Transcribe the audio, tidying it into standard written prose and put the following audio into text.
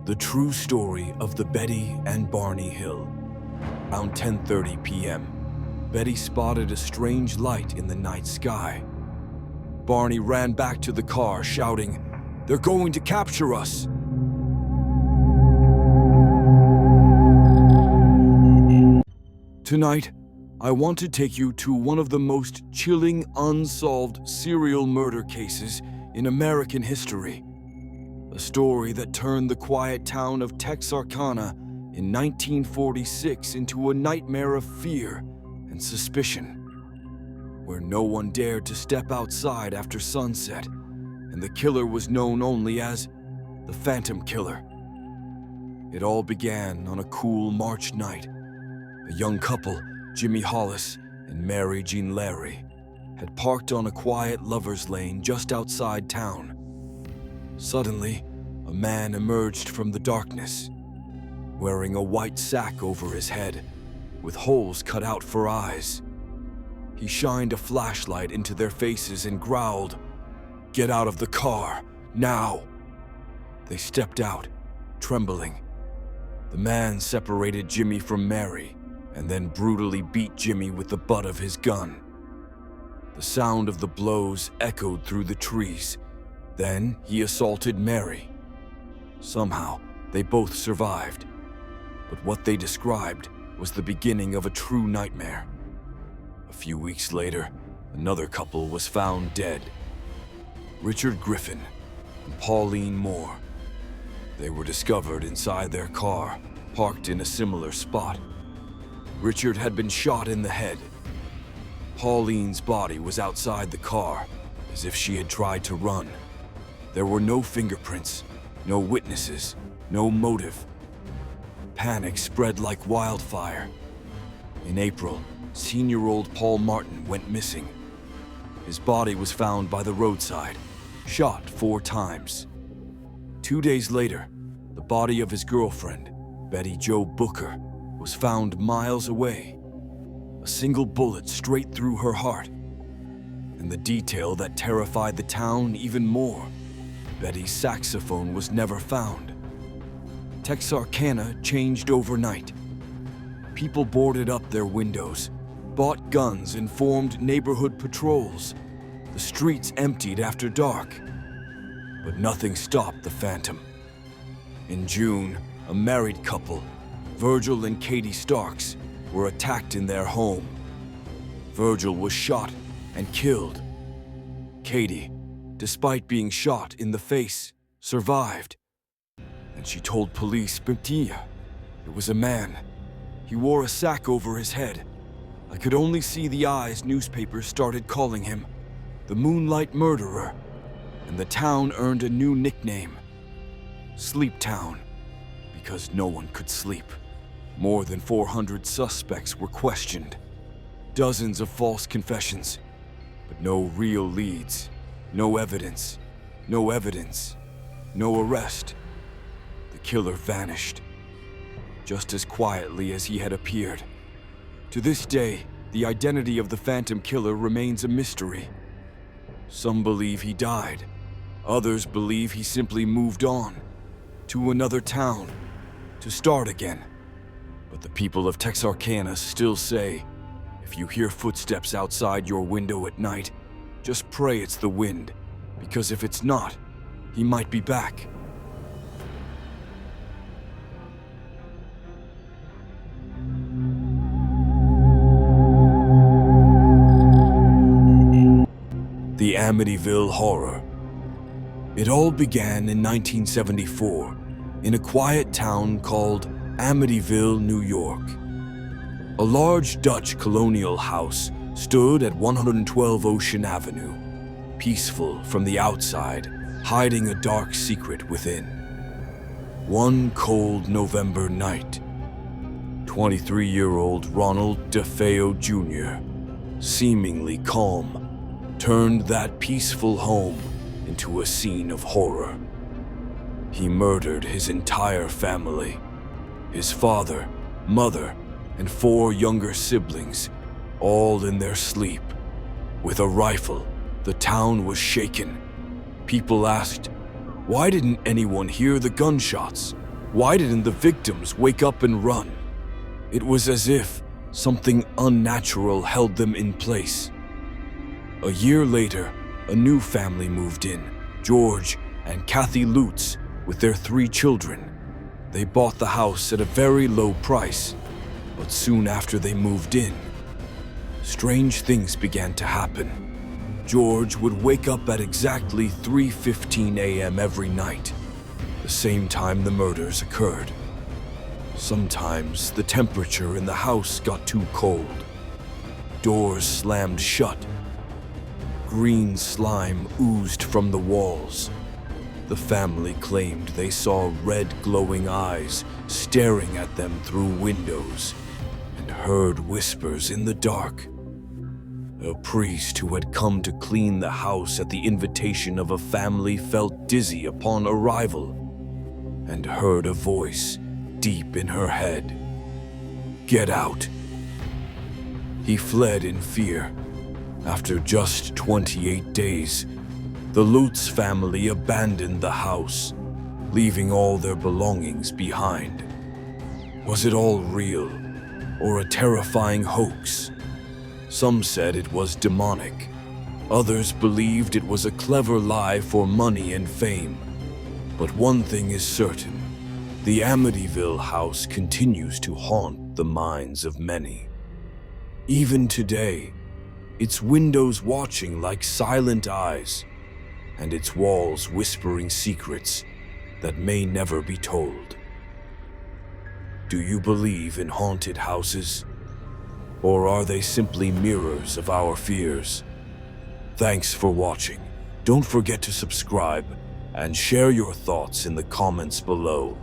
The true story of the Betty and Barney Hill. Around 10:30 p.m., Betty spotted a strange light in the night sky. Barney ran back to the car, shouting, "They're going to capture us!" Tonight, I want to take you to one of the most chilling, unsolved serial murder cases in American history. A story that turned the quiet town of Texarkana in 1946 into a nightmare of fear and suspicion, where no one dared to step outside after sunset, and the killer was known only as the Phantom Killer. It all began on a cool March night. A young couple, Jimmy Hollis and Mary Jean Larry, had parked on a quiet lover's lane just outside town. Suddenly, a man emerged from the darkness, wearing a white sack over his head, with holes cut out for eyes. He shined a flashlight into their faces and growled, "Get out of the car, now!" They stepped out, trembling. The man separated Jimmy from Mary, and then brutally beat Jimmy with the butt of his gun. The sound of the blows echoed through the trees. Then he assaulted Mary. Somehow, they both survived. But what they described was the beginning of a true nightmare. A few weeks later, another couple was found dead. Richard Griffin and Pauline Moore. They were discovered inside their car, parked in a similar spot. Richard had been shot in the head. Pauline's body was outside the car, as if she had tried to run. There were no fingerprints, no witnesses, no motive. Panic spread like wildfire. In April, senior-old Paul Martin went missing. His body was found by the roadside, shot 4 times. 2 days later, the body of his girlfriend, Betty Jo Booker, was found miles away. A single bullet straight through her heart. And the detail that terrified the town even more: Betty's saxophone was never found. Texarkana changed overnight. People boarded up their windows, bought guns, and formed neighborhood patrols. The streets emptied after dark. But nothing stopped the Phantom. In June, a married couple, Virgil and Katie Starks, were attacked in their home. Virgil was shot and killed. Katie, despite being shot in the face, survived. And she told police, "Bertia, it was a man. He wore a sack over his head. I could only see the eyes." Newspapers started calling him the Moonlight Murderer, and the town earned a new nickname, Sleep Town, because no one could sleep. More than 400 suspects were questioned. Dozens of false confessions, but no real leads, no evidence, no arrest. The killer vanished, just as quietly as he had appeared. To this day, the identity of the Phantom Killer remains a mystery. Some believe he died. Others believe he simply moved on to another town to start again. But the people of Texarkana still say, if you hear footsteps outside your window at night, just pray it's the wind, because if it's not, he might be back. The Amityville Horror. It all began in 1974 in a quiet town called Amityville, New York. A large Dutch colonial house stood at 112 Ocean Avenue, peaceful from the outside, hiding a dark secret within. One cold November night, 23-year-old Ronald DeFeo Jr., seemingly calm, turned that peaceful home into a scene of horror. He murdered his entire family, his father, mother, and 4 younger siblings, all in their sleep. With a rifle, the town was shaken. People asked, why didn't anyone hear the gunshots? Why didn't the victims wake up and run? It was as if something unnatural held them in place. A year later, a new family moved in, George and Kathy Lutz, with their 3 children. They bought the house at a very low price, but soon after they moved in, strange things began to happen. George would wake up at exactly 3:15 a.m. every night, the same time the murders occurred. Sometimes the temperature in the house got too cold. Doors slammed shut. Green slime oozed from the walls. The family claimed they saw red glowing eyes staring at them through windows and heard whispers in the dark. A priest who had come to clean the house at the invitation of a family felt dizzy upon arrival and heard a voice deep in her head. "Get out." He fled in fear. After just 28 days, the Lutz family abandoned the house, leaving all their belongings behind. Was it all real, or a terrifying hoax? Some said it was demonic. Others believed it was a clever lie for money and fame. But one thing is certain: the Amityville house continues to haunt the minds of many. Even today, its windows watching like silent eyes, and its walls whispering secrets that may never be told. Do you believe in haunted houses? Or are they simply mirrors of our fears? Thanks for watching. Don't forget to subscribe and share your thoughts in the comments below.